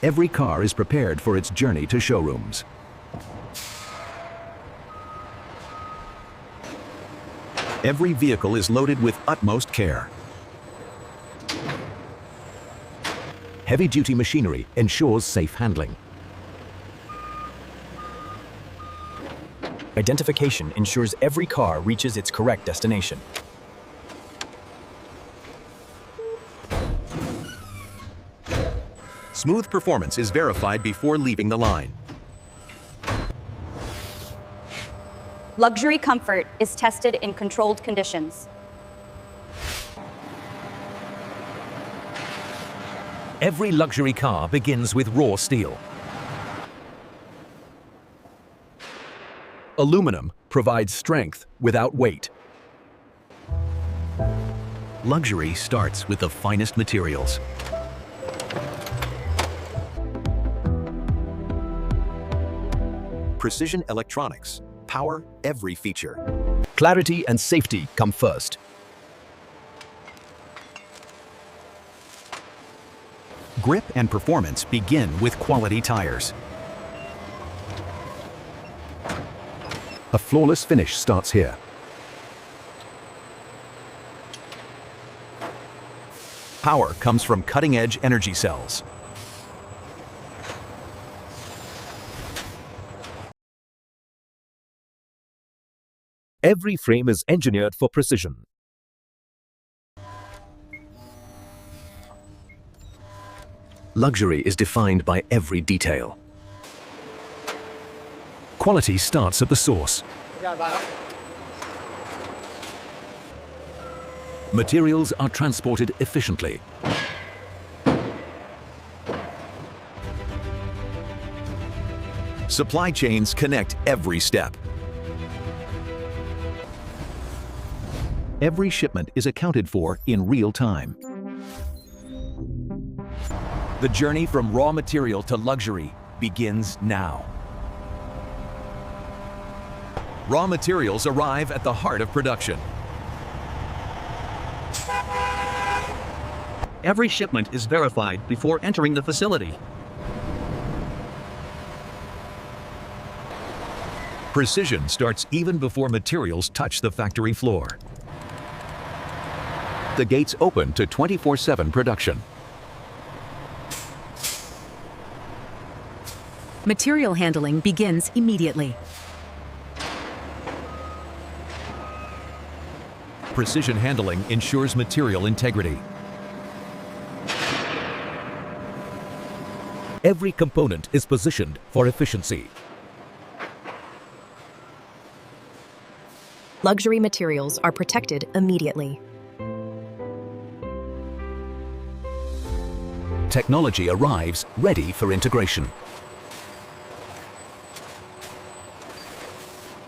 Every car is prepared for its journey to showrooms. Every vehicle is loaded with utmost care. Heavy-duty machinery ensures safe handling. Identification ensures every car reaches its correct destination. Smooth performance is verified before leaving the line. Luxury comfort is tested in controlled conditions. Every luxury car begins with raw steel. Aluminum provides strength without weight. Luxury starts with the finest materials. Precision electronics power every feature. Clarity and safety come first. Grip and performance begin with quality tires. A flawless finish starts here. Power comes from cutting-edge energy cells. Every frame is engineered for precision. Luxury is defined by every detail. Quality starts at the source. Materials are transported efficiently. Supply chains connect every step. Every shipment is accounted for in real time. The journey from raw material to luxury begins now. Raw materials arrive at the heart of production. Every shipment is verified before entering the facility. Precision starts even before materials touch the factory floor. The gates open to 24/7 production. Material handling begins immediately. Precision handling ensures material integrity. Every component is positioned for efficiency. Luxury materials are protected immediately. Technology arrives ready for integration.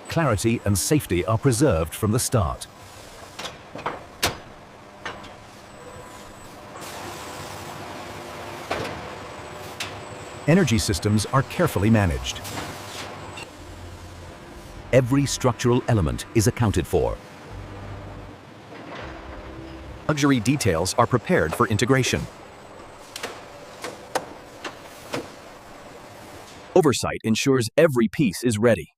Clarity and safety are preserved from the start. Energy systems are carefully managed. Every structural element is accounted for. Luxury details are prepared for integration. Oversight ensures every piece is ready.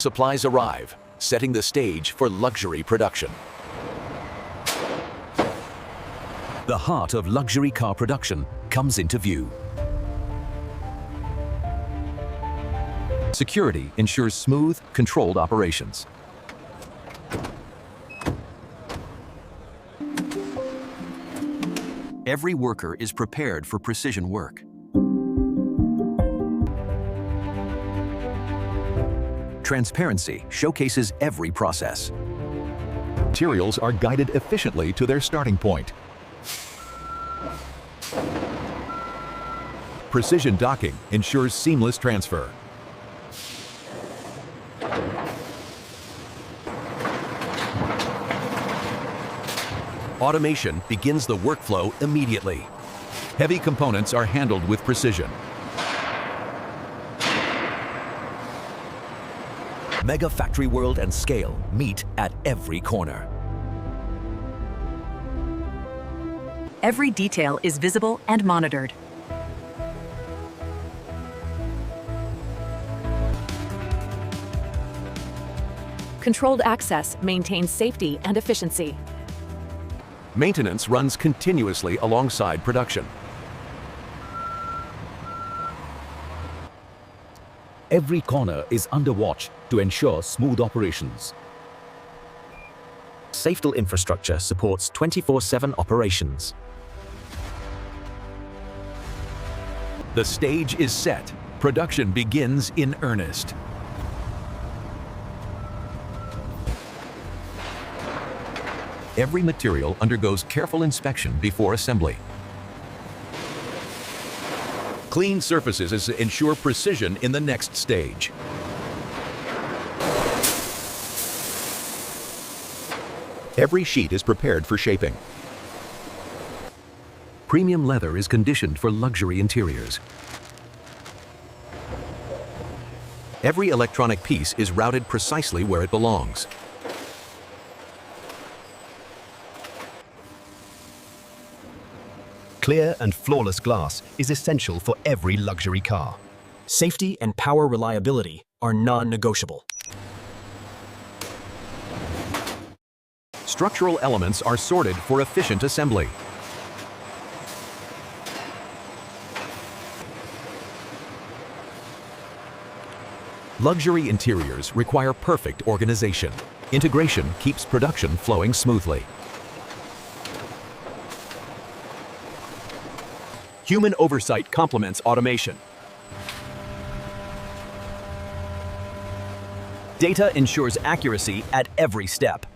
Supplies arrive, setting the stage for luxury production. The heart of luxury car production comes into view. Security ensures smooth, controlled operations. Every worker is prepared for precision work. Transparency showcases every process. Materials are guided efficiently to their starting point. Precision docking ensures seamless transfer. Automation begins the workflow immediately. Heavy components are handled with precision. Mega factory world and scale meet at every corner. Every detail is visible and monitored. Controlled access maintains safety and efficiency. Maintenance runs continuously alongside production. Every corner is under watch to ensure smooth operations. Safety infrastructure supports 24/7 operations. The stage is set. Production begins in earnest. Every material undergoes careful inspection before assembly. Clean surfaces ensure precision in the next stage. Every sheet is prepared for shaping. Premium leather is conditioned for luxury interiors. Every electronic piece is routed precisely where it belongs. Clear and flawless glass is essential for every luxury car. Safety and power reliability are non-negotiable. Structural elements are sorted for efficient assembly. Luxury interiors require perfect organization. Integration keeps production flowing smoothly. Human oversight complements automation. Data ensures accuracy at every step.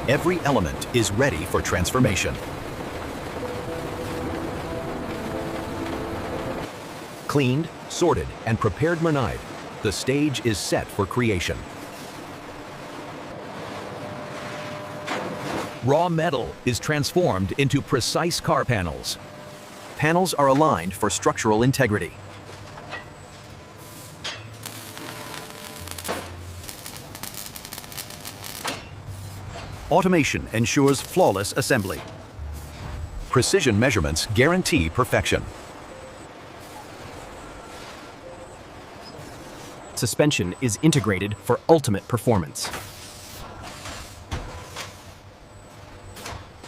Every element is ready for transformation. Cleaned, sorted, and prepared Mernide, the stage is set for creation. Raw metal is transformed into precise car panels. Panels are aligned for structural integrity. Automation ensures flawless assembly. Precision measurements guarantee perfection. Suspension is integrated for ultimate performance.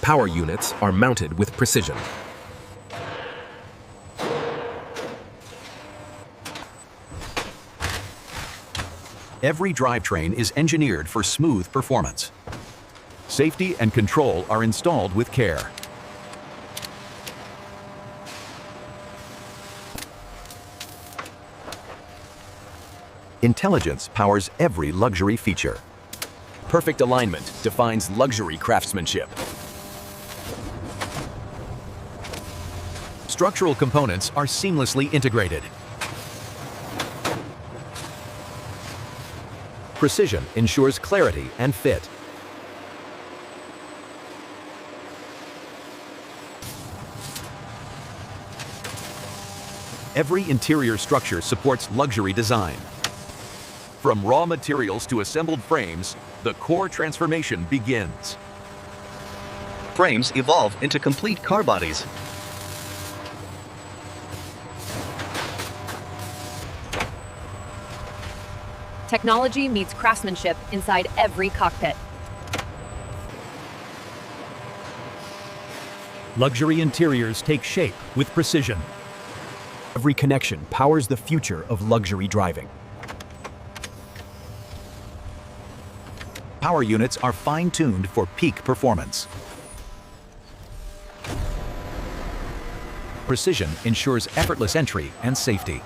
Power units are mounted with precision. Every drivetrain is engineered for smooth performance. Safety and control are installed with care. Intelligence powers every luxury feature. Perfect alignment defines luxury craftsmanship. Structural components are seamlessly integrated. Precision ensures clarity and fit. Every interior structure supports luxury design. From raw materials to assembled frames, the core transformation begins. Frames evolve into complete car bodies. Technology meets craftsmanship inside every cockpit. Luxury interiors take shape with precision. Every connection powers the future of luxury driving. Power units are fine-tuned for peak performance. Precision ensures effortless entry and safety.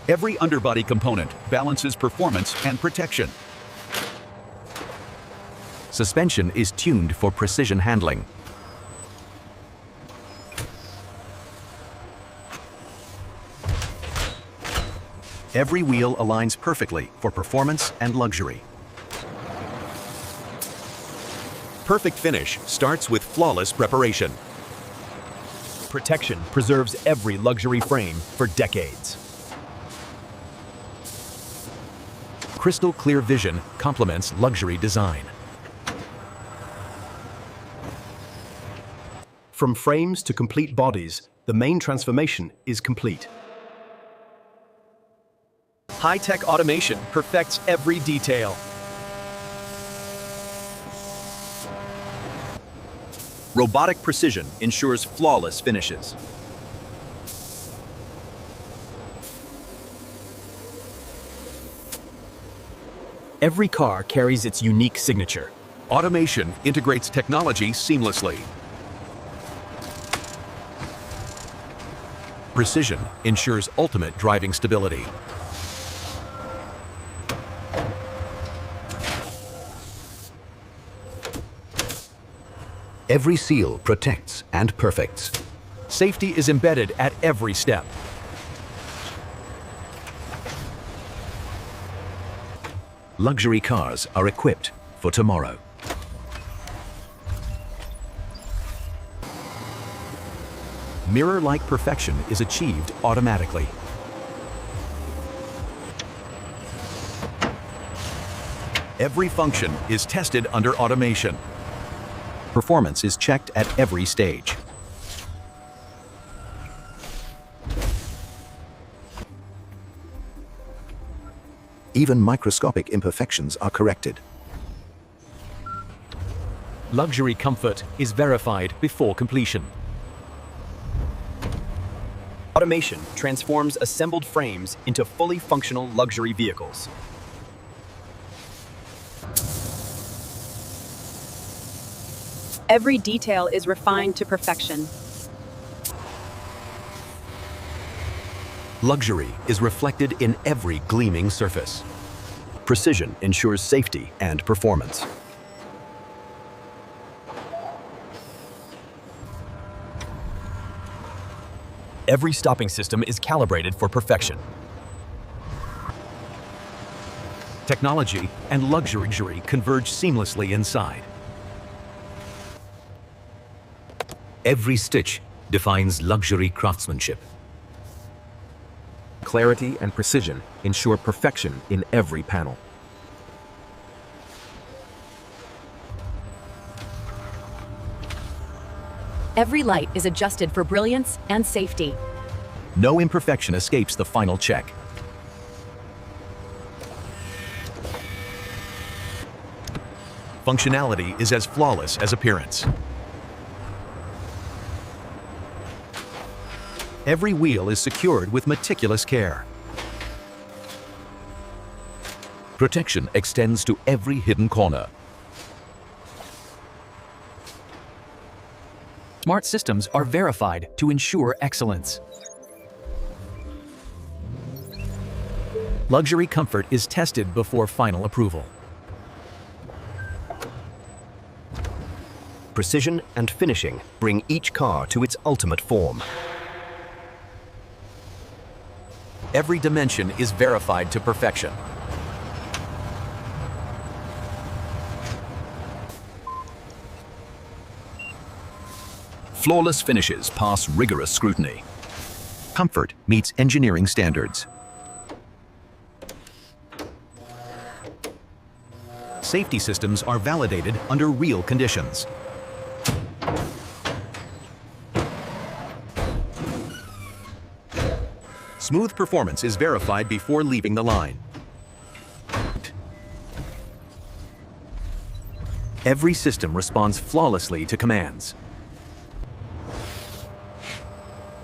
Every underbody component balances performance and protection. Suspension is tuned for precision handling. Every wheel aligns perfectly for performance and luxury. Perfect finish starts with flawless preparation. Protection preserves every luxury frame for decades. Crystal clear vision complements luxury design. From frames to complete bodies, the main transformation is complete. High-tech automation perfects every detail. Robotic precision ensures flawless finishes. Every car carries its unique signature. Automation integrates technology seamlessly. Precision ensures ultimate driving stability. Every seal protects and perfects. Safety is embedded at every step. Luxury cars are equipped for tomorrow. Mirror-like perfection is achieved automatically. Every function is tested under automation. Performance is checked at every stage. Even microscopic imperfections are corrected. Luxury comfort is verified before completion. Automation transforms assembled frames into fully functional luxury vehicles. Every detail is refined to perfection. Luxury is reflected in every gleaming surface. Precision ensures safety and performance. Every stopping system is calibrated for perfection. Technology and luxury converge seamlessly inside. Every stitch defines luxury craftsmanship. Clarity and precision ensure perfection in every panel. Every light is adjusted for brilliance and safety. No imperfection escapes the final check. Functionality is as flawless as appearance. Every wheel is secured with meticulous care. Protection extends to every hidden corner. Smart systems are verified to ensure excellence. Luxury comfort is tested before final approval. Precision and finishing bring each car to its ultimate form. Every dimension is verified to perfection. Flawless finishes pass rigorous scrutiny. Comfort meets engineering standards. Safety systems are validated under real conditions. Smooth performance is verified before leaving the line. Every system responds flawlessly to commands.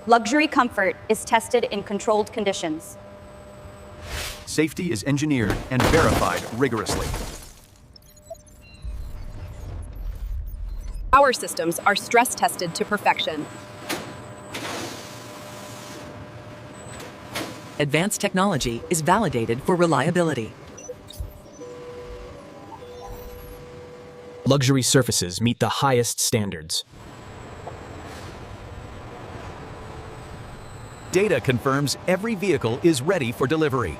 Luxury comfort is tested in controlled conditions. Safety is engineered and verified rigorously. Power systems are stress tested to perfection. Advanced technology is validated for reliability. Luxury surfaces meet the highest standards. Data confirms every vehicle is ready for delivery.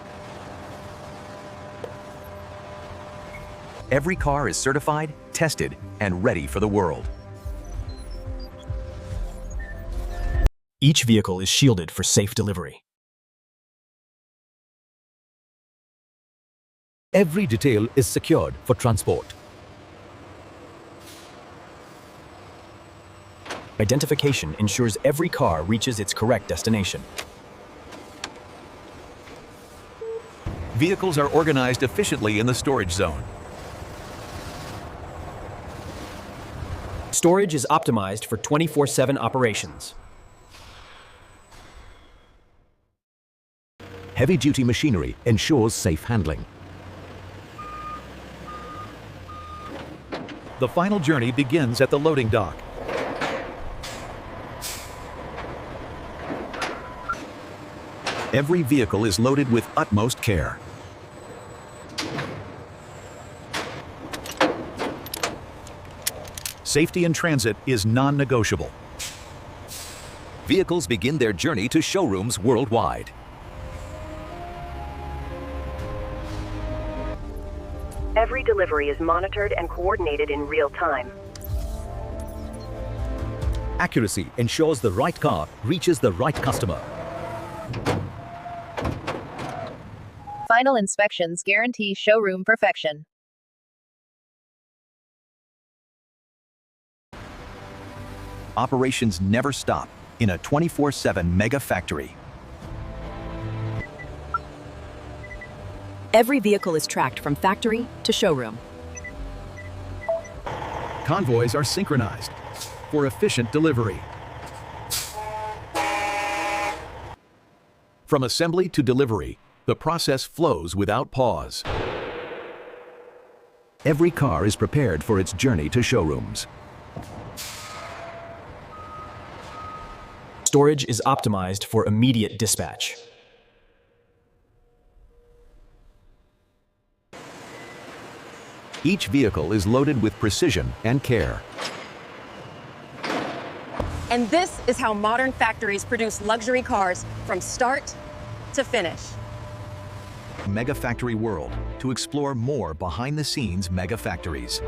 Every car is certified, tested, and ready for the world. Each vehicle is shielded for safe delivery. Every detail is secured for transport. Identification ensures every car reaches its correct destination. Vehicles are organized efficiently in the storage zone. Storage is optimized for 24/7 operations. Heavy-duty machinery ensures safe handling. The final journey begins at the loading dock. Every vehicle is loaded with utmost care. Safety in transit is non-negotiable. Vehicles begin their journey to showrooms worldwide. Every delivery is monitored and coordinated in real time. Accuracy ensures the right car reaches the right customer. Final inspections guarantee showroom perfection. Operations never stop in a 24/7 mega factory. Every vehicle is tracked from factory to showroom. Convoys are synchronized for efficient delivery. From assembly to delivery, the process flows without pause. Every car is prepared for its journey to showrooms. Storage is optimized for immediate dispatch. Each vehicle is loaded with precision and care. And this is how modern factories produce luxury cars from start to finish. Mega Factory World to explore more behind-the-scenes mega factories.